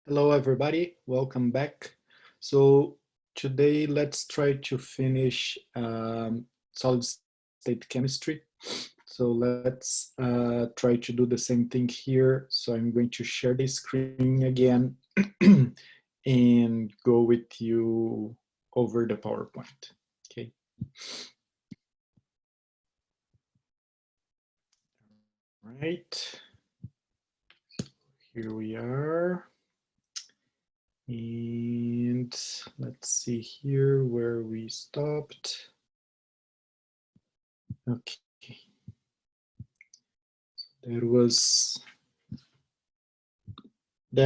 Hello, everybody. Welcome back. So today, let's try to finish solid state chemistry. So let's try to do the same thing here. So I'm going to share the screen again and go with you over the PowerPoint. Okay. Right. Here we are. And let's see here where we stopped. Okay. That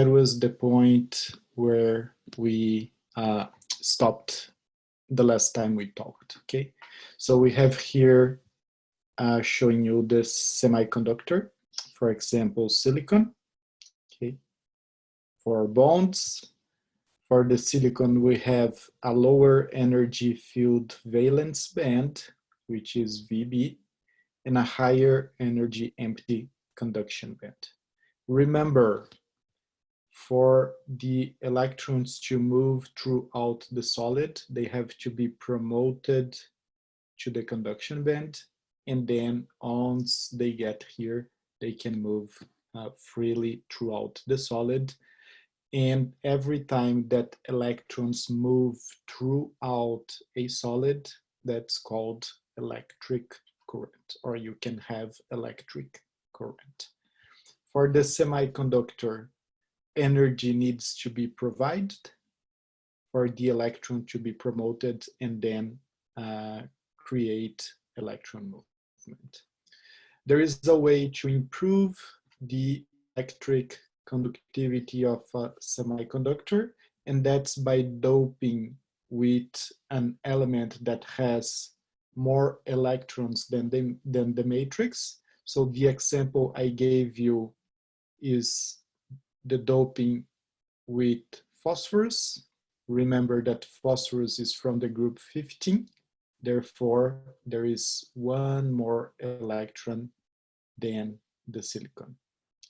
was the point where we stopped the last time we talked. Okay, so we have here showing you this semiconductor, for example, silicon. Okay, for bonds, for the silicon we have a lower energy filled valence band, which is VB, and a higher energy empty conduction band. Remember, for the electrons to move throughout the solid, they have to be promoted to the conduction band. And then once they get here, they can move freely throughout the solid. And every time that electrons move throughout a solid, that's called electric current, or you can have electric current. For the semiconductor, energy needs to be provided for the electron to be promoted and then create electron movement. There is a way to improve the electric conductivity of a semiconductor, and that's by doping with an element that has more electrons than the matrix. So the example I gave you is the doping with phosphorus. Remember that phosphorus is from the group 15. Therefore, there is one more electron than the silicon.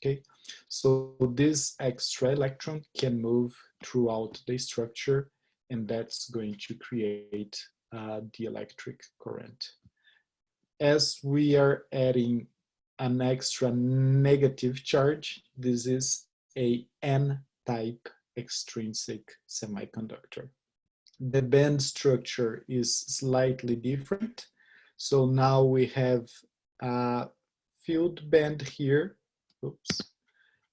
Okay, so this extra electron can move throughout the structure, and that's going to create the electric current. As we are adding an extra negative charge, this is a N-type extrinsic semiconductor. The band structure is slightly different. So now we have a filled band here, oops,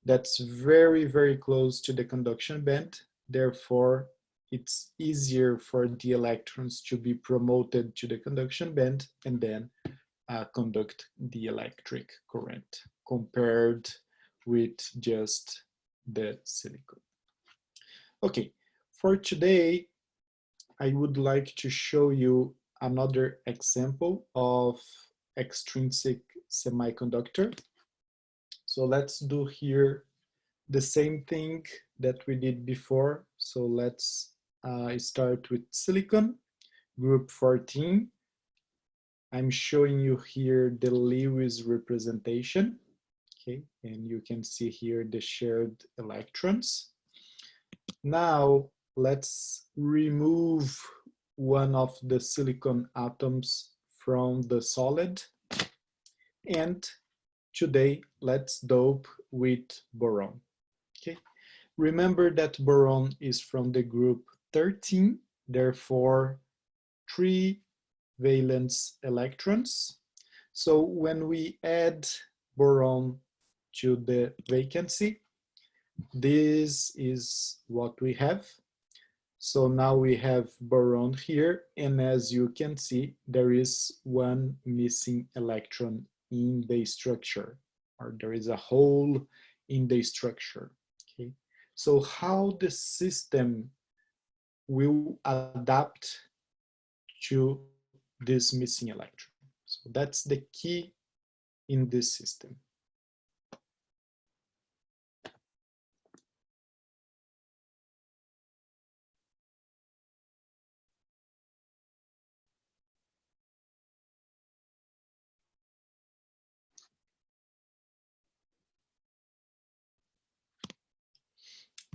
that's very, very close to the conduction band. Therefore, it's easier for the electrons to be promoted to the conduction band and then conduct the electric current compared with just the silicon. Okay, for today, I would like to show you another example of extrinsic semiconductor. So let's do here the same thing that we did before. So let's start with silicon, group 14. I'm showing you here the Lewis representation, okay? And you can see here the shared electrons. Now, let's remove one of the silicon atoms from the solid. And today, let's dope with boron, okay? Remember that boron is from the group 13, therefore 3 valence electrons. So when we add boron to the vacancy, this is what we have. So now we have boron here, and as you can see, there is one missing electron in the structure, or there is a hole in the structure. Okay, so how the system will adapt to this missing electron? So that's the key in this system.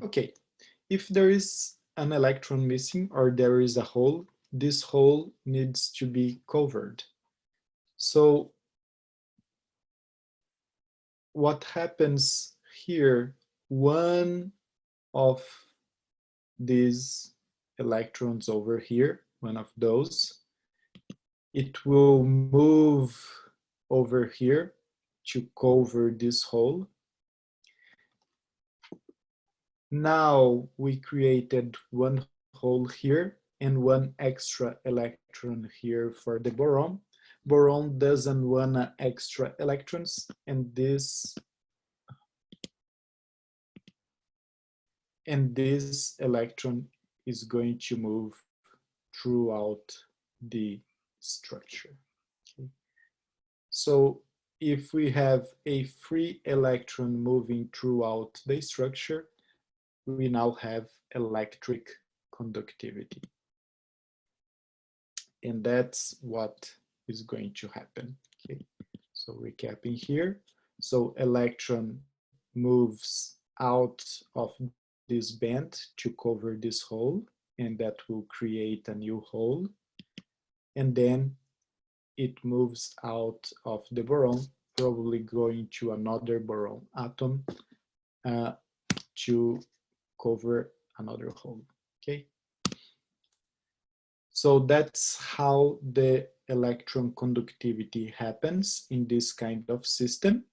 Okay, if there is an electron missing or there is a hole, this hole needs to be covered. So what happens here, one of these electrons over here, one of those, it will move over here to cover this hole. Now we created one hole here and one extra electron here for the boron. Boron doesn't want extra electrons, and this electron is going to move throughout the structure. Okay. So if we have a free electron moving throughout the structure, we now have electric conductivity. And that's what is going to happen. Okay. So recapping here. So electron moves out of this band to cover this hole, and that will create a new hole. And then it moves out of the boron, probably going to another boron atom uh, to cover another hole. Okay. So that's how the electron conductivity happens in this kind of system.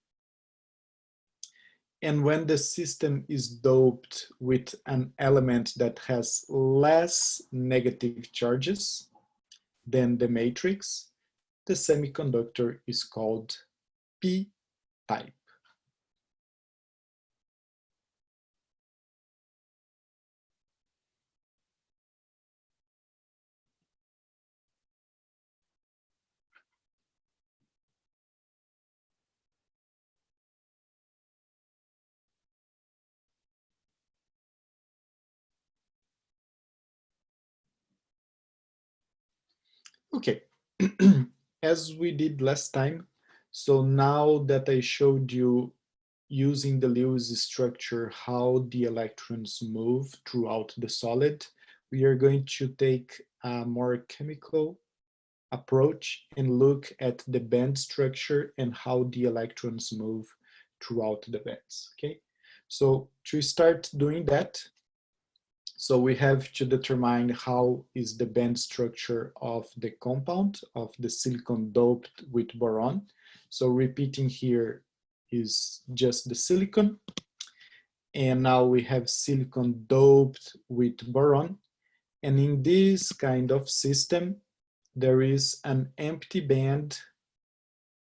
And when the system is doped with an element that has less negative charges than the matrix, the semiconductor is called p-type. Okay, as we did last time, so now that I showed you using the Lewis structure how the electrons move throughout the solid, we are going to take a more chemical approach and look at the band structure and how the electrons move throughout the bands. Okay, so to start doing that, so we have to determine how is the band structure of the compound of the silicon doped with boron. So repeating here is just the silicon. And now we have silicon doped with boron. And in this kind of system, there is an empty band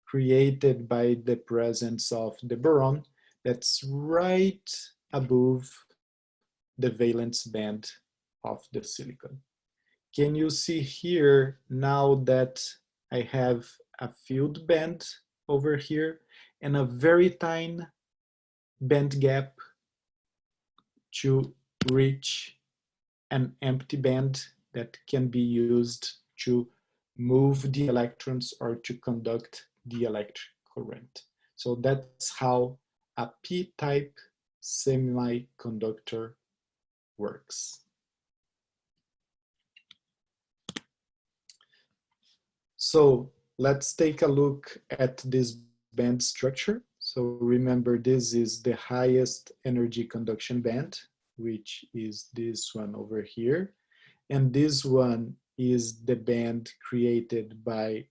created by the presence of the boron that's right above the valence band of the silicon. Can you see here now that I have a filled band over here and a very tiny band gap to reach an empty band that can be used to move the electrons or to conduct the electric current. So that's how a p-type semiconductor works. So let's take a look at this band structure. So remember, this is the highest energy conduction band, which is this one over here. And this one is the band created by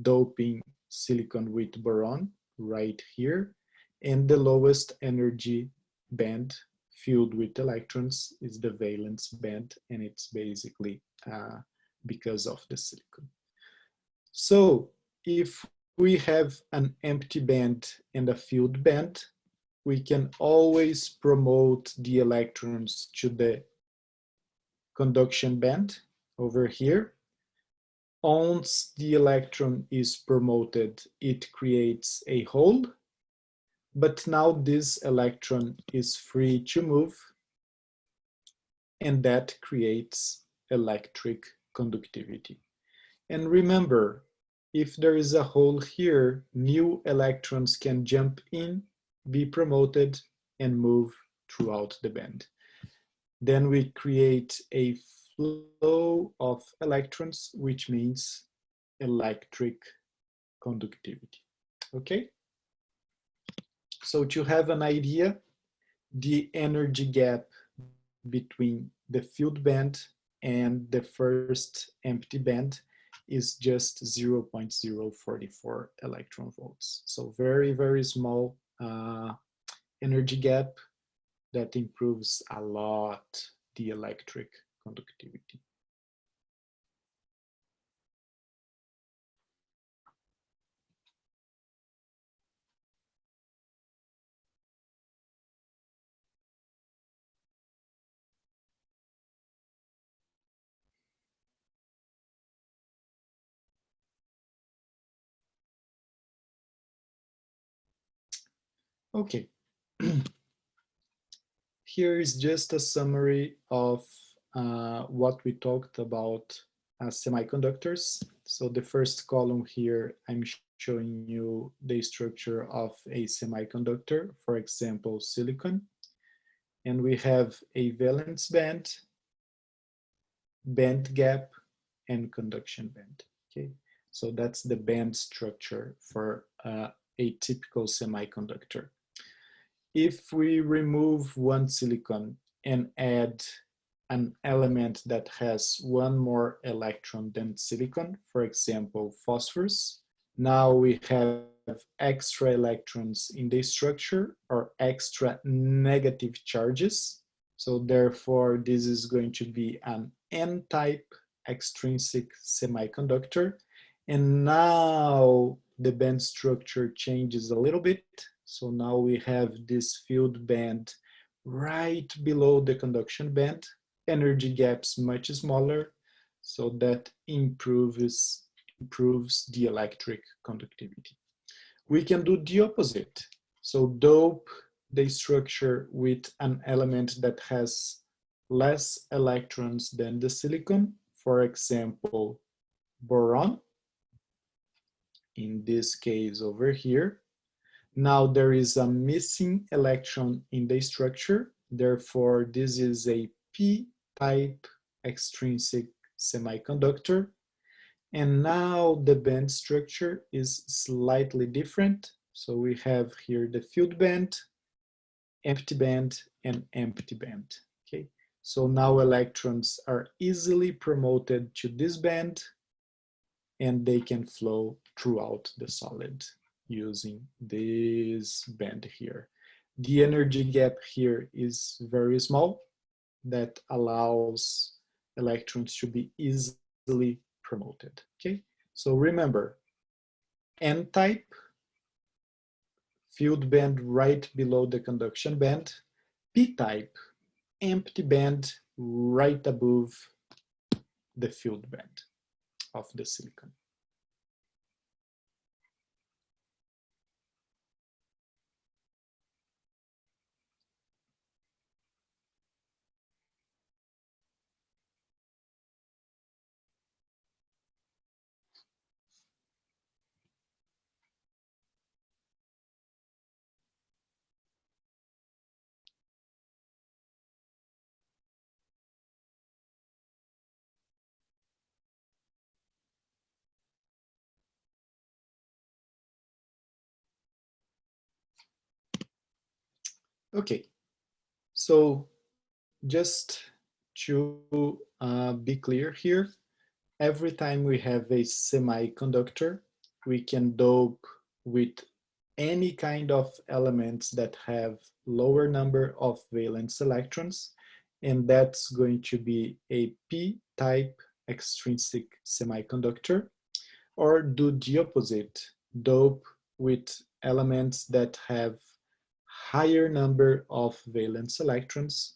doping silicon with boron right here. And the lowest energy band filled with electrons is the valence band, and it's basically because of the silicon. So if we have an empty band and a filled band, we can always promote the electrons to the conduction band over here. Once the electron is promoted, it creates a hole, but now this electron is free to move, and that creates electric conductivity. And remember, if there is a hole here, new electrons can jump in, be promoted, and move throughout the band. Then we create a flow of electrons, which means electric conductivity. Okay? So to have an idea, the energy gap between the filled band and the first empty band is just 0.044 electron volts. So very, very small energy gap that improves a lot the electric conductivity. Okay. Here is just a summary of what we talked about semiconductors. So the first column here, I'm showing you the structure of a semiconductor, for example, silicon. And we have a valence band, band gap, and conduction band. Okay, so that's the band structure for a typical semiconductor. If we remove one silicon and add an element that has one more electron than silicon, for example, phosphorus, now we have extra electrons in the structure or extra negative charges. So therefore, this is going to be an N-type extrinsic semiconductor. And now the band structure changes a little bit. So now we have this filled band right below the conduction band, energy gaps much smaller, so that improves the electric conductivity. We can do the opposite. So dope the structure with an element that has less electrons than the silicon, for example, boron, in this case over here. Now there is a missing electron in the structure, therefore this is a p-type extrinsic semiconductor. And now the band structure is slightly different. So we have here the filled band, empty band, and empty band. Okay, so now electrons are easily promoted to this band and they can flow throughout the solid using this band here. The energy gap here is very small, that allows electrons to be easily promoted. Okay, so remember, N-type, filled band right below the conduction band, P-type, empty band right above the filled band of the silicon. Okay, so just to be clear here, every time we have a semiconductor, we can dope with any kind of elements that have lower number of valence electrons, and that's going to be a p-type extrinsic semiconductor, or do the opposite, dope with elements that have higher number of valence electrons,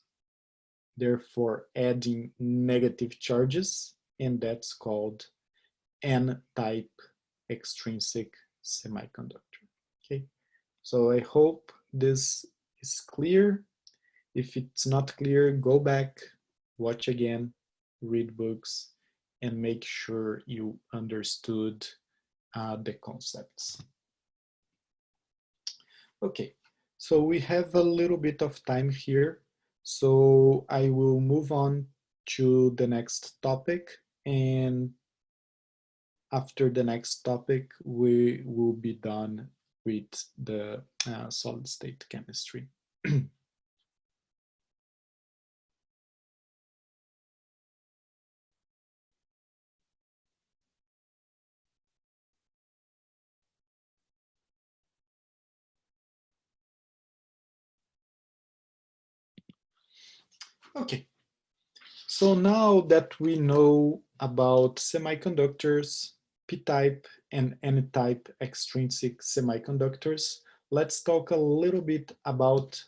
therefore adding negative charges, and that's called N-type extrinsic semiconductor. Okay, so I hope this is clear. If it's not clear, go back, watch again, read books, and make sure you understood the concepts. Okay, So we have a little bit of time here. So I will move on to the next topic, and after the next topic, we will be done with the solid state chemistry. Okay, so now that we know about semiconductors, p-type and n-type extrinsic semiconductors, let's talk a little bit about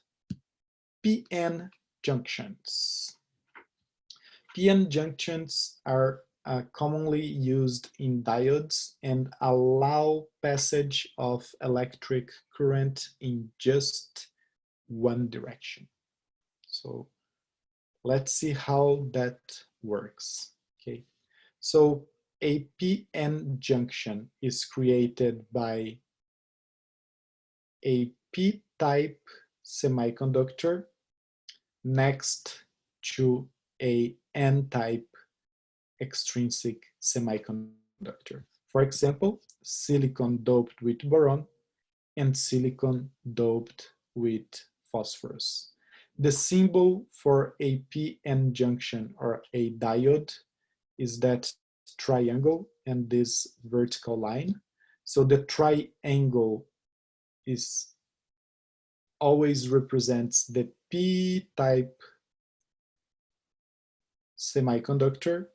p-n junctions. P-n junctions are commonly used in diodes and allow passage of electric current in just one direction. So let's see how that works. Okay, so a p-n junction is created by a p-type semiconductor next to a n-type extrinsic semiconductor. For example, silicon doped with boron and silicon doped with phosphorus. The symbol for a p-n junction or a diode is that triangle and this vertical line. So the triangle is always represents the p-type semiconductor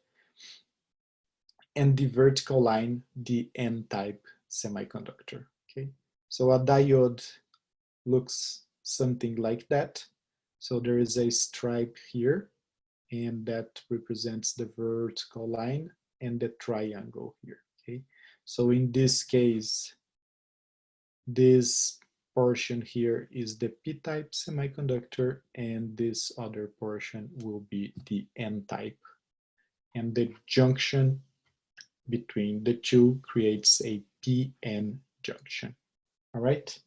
and the vertical line, the n-type semiconductor. Okay, so a diode looks something like that. So there is a stripe here, and that represents the vertical line and the triangle here. Okay, so in this case, this portion here is the p-type semiconductor, and this other portion will be the n-type, and the junction between the two creates a p-n junction. All right.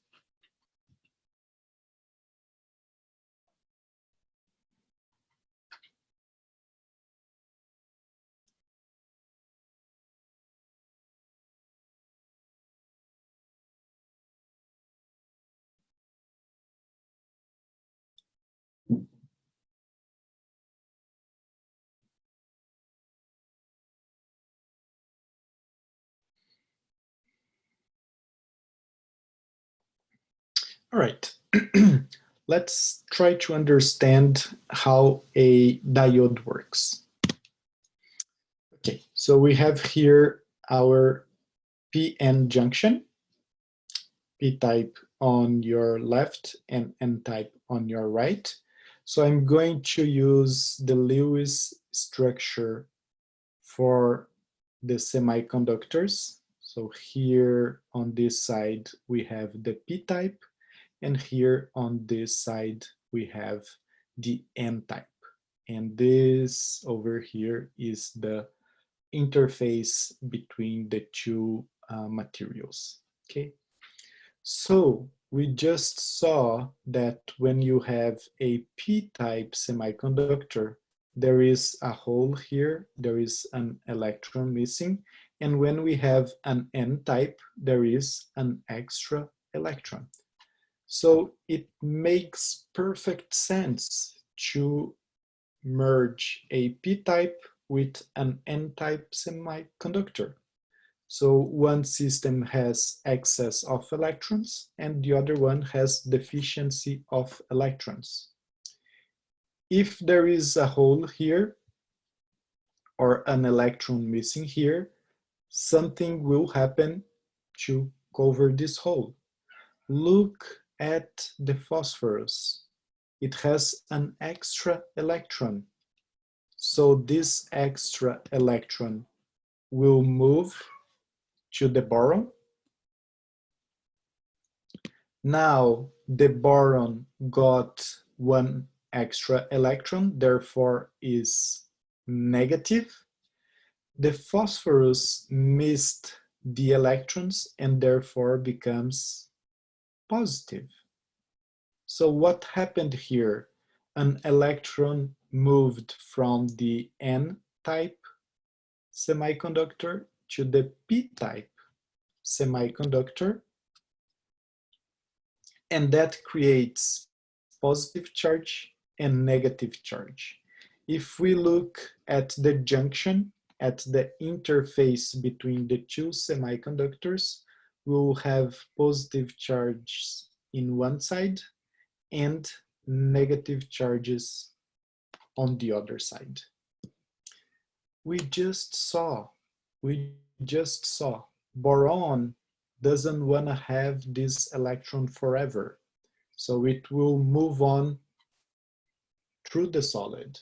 All right. Let's try to understand how a diode works. Okay, so we have here our p-n junction, p-type on your left and n-type on your right. So I'm going to use the Lewis structure for the semiconductors. So here on this side, we have the p-type, and here on this side, we have the n-type. And this over here is the interface between the two materials. Okay, so we just saw that when you have a p-type semiconductor, there is a hole here, there is an electron missing, and when we have an n-type, there is an extra electron. So it makes perfect sense to merge a p-type with an n-type semiconductor. So one system has excess of electrons and the other one has deficiency of electrons. If there is a hole here or an electron missing here, something will happen to cover this hole. Look at the phosphorus. It has an extra electron. So this extra electron will move to the boron. Now the boron got one extra electron, therefore is negative. The phosphorus missed the electrons and therefore becomes positive. So what happened here? An electron moved from the N-type semiconductor to the P-type semiconductor, and that creates positive charge and negative charge. If we look at the junction, at the interface between the two semiconductors, we will have positive charges in one side and negative charges on the other side. We just saw, boron doesn't want to have this electron forever. So it will move on through the solid.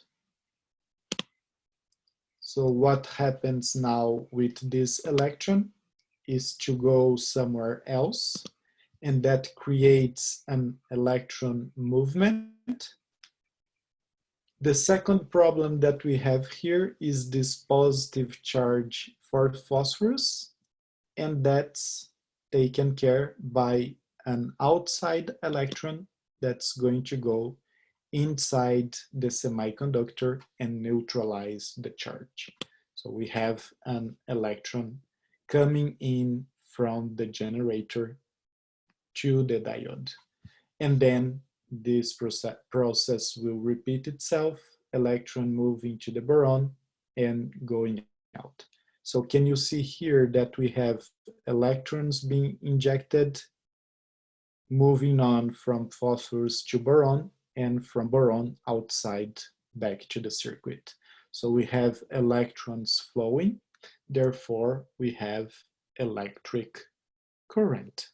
So what happens now with this electron is to go somewhere else, and that creates an electron movement. The second problem that we have here is this positive charge for phosphorus, and that's taken care by an outside electron that's going to go inside the semiconductor and neutralize the charge. So we have an electron coming in from the generator to the diode. And then this process will repeat itself, electron moving to the boron and going out. So can you see here that we have electrons being injected, moving on from phosphorus to boron, and from boron outside back to the circuit. So we have electrons flowing, therefore we have electric current.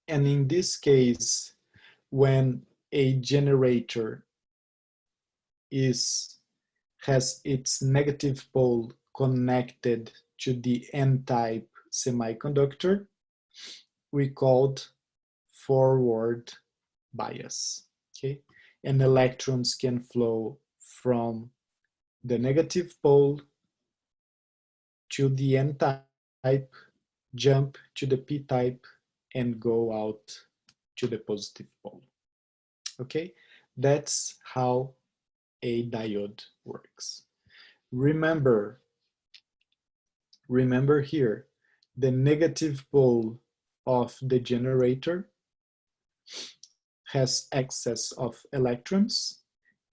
And in this case, when a generator has its negative pole connected to the N-type semiconductor, we called forward bias, okay? And electrons can flow from the negative pole to the N-type, jump to the P-type, and go out to the positive pole, okay? That's how a diode works. Remember here, the negative pole of the generator has excess of electrons,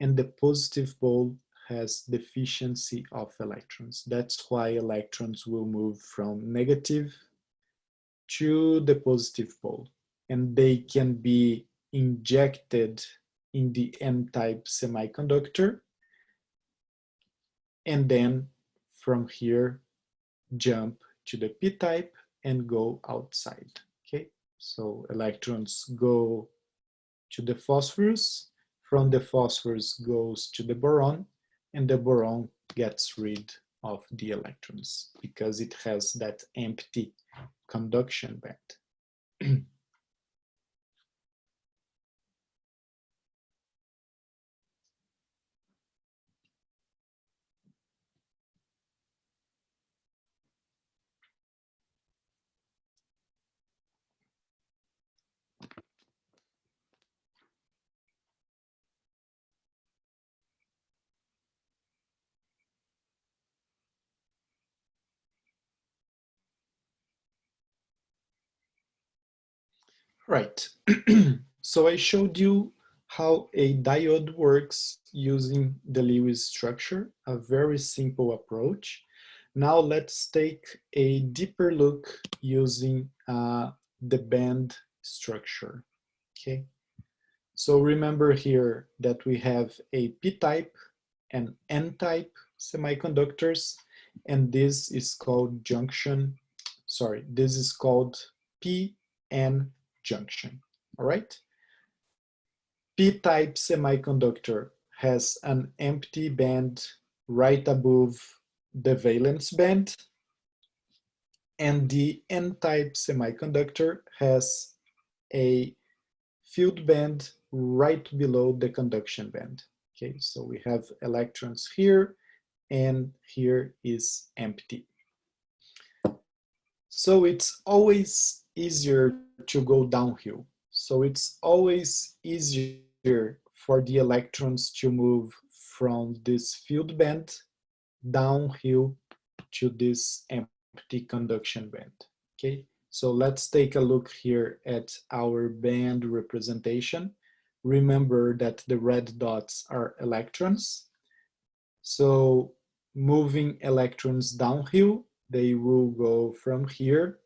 and the positive pole has deficiency of electrons. That's why electrons will move from negative to the positive pole, and they can be injected in the N-type semiconductor, and then from here jump to the P-type and go outside, okay? So electrons go to the phosphorus, from the phosphorus goes to the boron, and the boron gets rid of the electrons because it has that empty conduction band. Right. So I showed you how a diode works using the Lewis structure, a very simple approach. Now let's take a deeper look using the band structure, okay? So remember here that we have a P-type and N-type semiconductors, and this is called this is called P-N junction, all right? P-type semiconductor has an empty band right above the valence band, and the N-type semiconductor has a filled band right below the conduction band. Okay, so we have electrons here, and here is empty. So it's always easier to go downhill. So it's always easier for the electrons to move from this field band downhill to this empty conduction band. Okay, so let's take a look here at our band representation. Remember that the red dots are electrons. So moving electrons downhill, they will go from here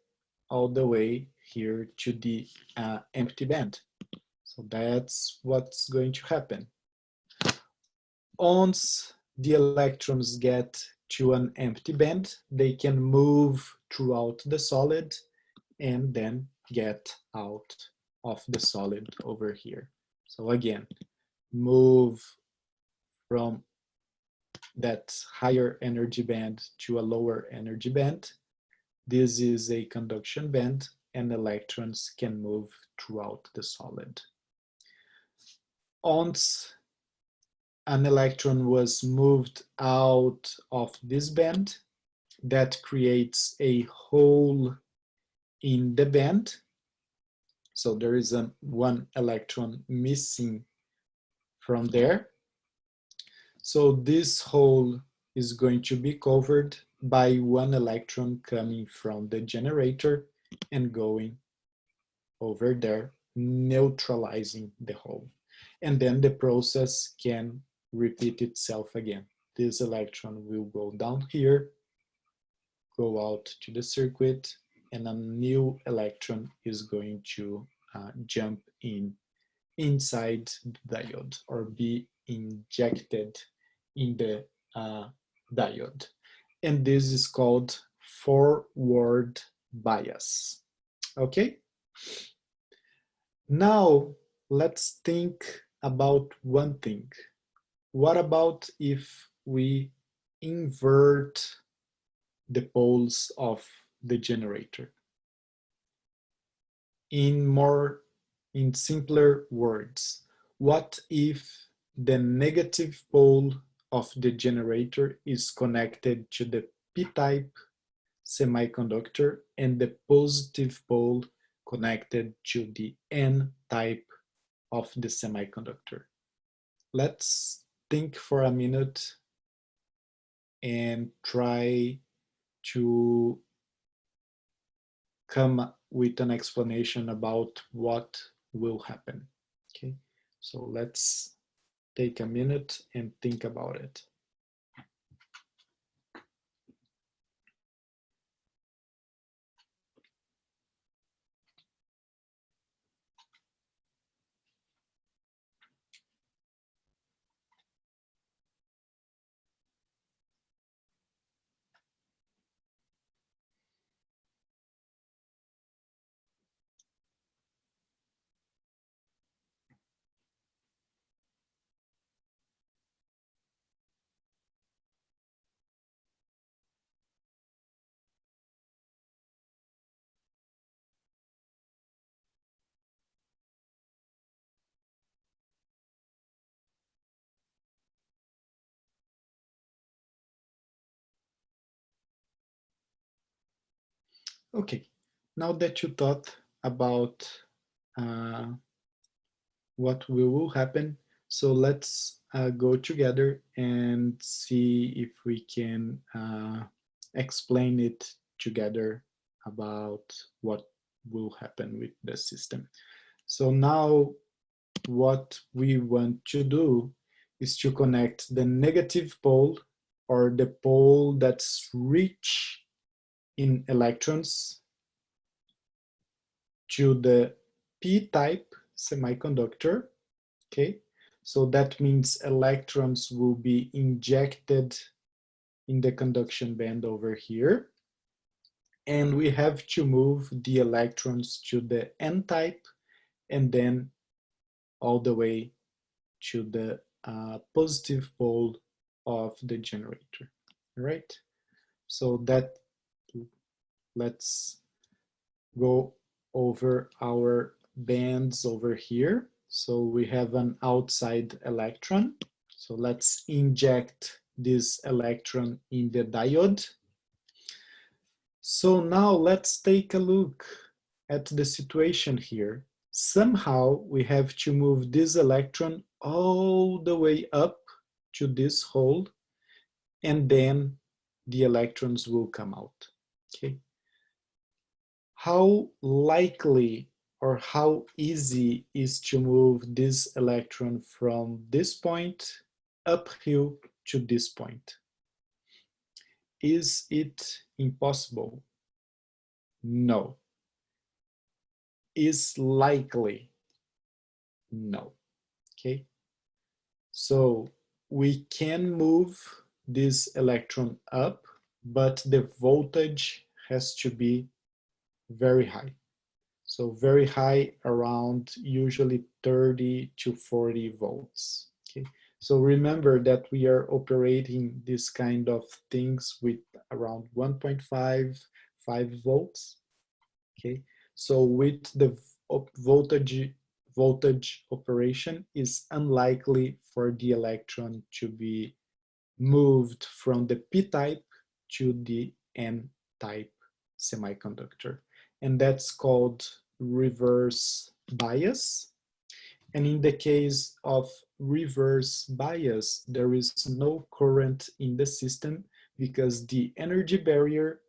all the way here to the empty band. So that's what's going to happen. Once the electrons get to an empty band, they can move throughout the solid and then get out of the solid over here. So again, move from that higher energy band to a lower energy band. This is a conduction band and electrons can move throughout the solid. Once an electron was moved out of this band, that creates a hole in the band. So there is one electron missing from there. So this hole is going to be covered by one electron coming from the generator and going over there, neutralizing the hole. And then the process can repeat itself again. This electron will go down here, go out to the circuit, and a new electron is going to jump inside the diode or be injected in the diode. And this is called forward bias. Okay? Now, let's think about one thing. What about if we invert the poles of the generator? In simpler words, what if the negative pole of the generator is connected to the p-type semiconductor and the positive pole connected to the n-type of the semiconductor? Let's think for a minute and try to come with an explanation about what will happen. Okay, so let's take a minute and think about it. Okay, now that you thought about uh, what will happen, so let's go together and see if we can explain it together about what will happen with the system. So now what we want to do is to connect the negative pole or the pole that's rich in electrons to the p-type semiconductor. Okay, so that means electrons will be injected in the conduction band over here, and we have to move the electrons to the n-type and then all the way to the positive pole of the generator. All right, so that let's go over our bands over here. So we have an outside electron. So let's inject this electron in the diode. So now let's take a look at the situation here. somehow we have to move this electron all the way up to this hole, and then the electrons will come out. Okay. How likely or how easy is to move this electron from this point uphill to this point? Is it impossible? No. Is likely? No. Okay. So we can move this electron up, but the voltage has to be very high. So very high, around usually 30 to 40 volts. Okay. So remember that we are operating this kind of things with around 1.5, 5 volts. Okay. So with the voltage operation is unlikely for the electron to be moved from the p-type to the n-type semiconductor. And that's called reverse bias. And in the case of reverse bias, there is no current in the system because the energy barrier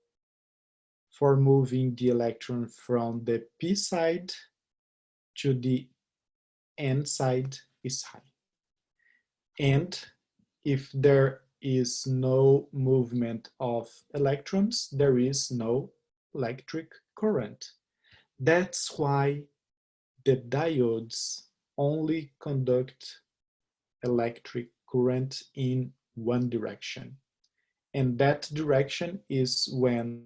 for moving the electron from the p side to the n side is high. And if there is no movement of electrons, there is no electric current. That's why the diodes only conduct electric current in one direction. And that direction is when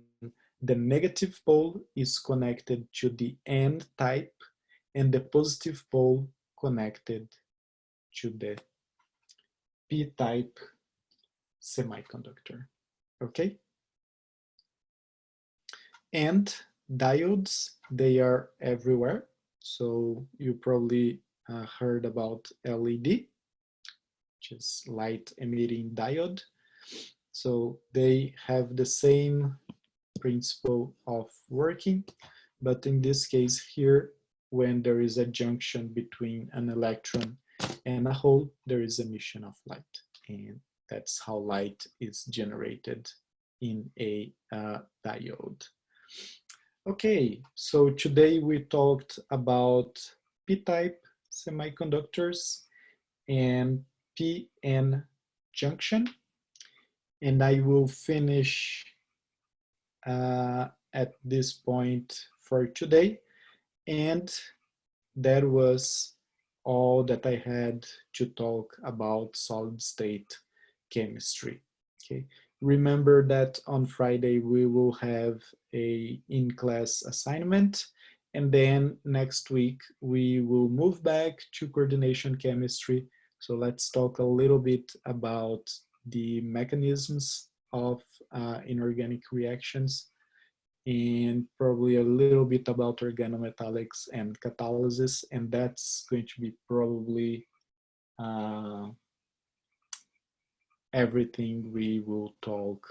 the negative pole is connected to the n-type and the positive pole connected to the p-type semiconductor. Okay? And diodes, they are everywhere. So you probably heard about LED, which is light emitting diode. So they have the same principle of working, but in this case here, when there is a junction between an electron and a hole, there is emission of light. And that's how light is generated in a diode. Okay, so today we talked about p-type semiconductors and p-n junction, and I will finish at this point for today. And that was all that I had to talk about solid state chemistry. Okay. Remember that on Friday we will have a in-class assignment, and then next week we will move back to coordination chemistry. So let's talk a little bit about the mechanisms of inorganic reactions, and probably a little bit about organometallics and catalysis, and that's going to be probably everything we will talk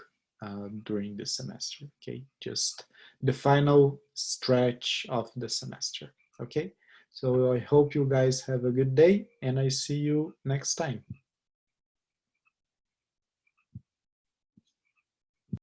during the semester. Okay, just the final stretch of the semester. Okay, so I hope you guys have a good day, and I see you next time.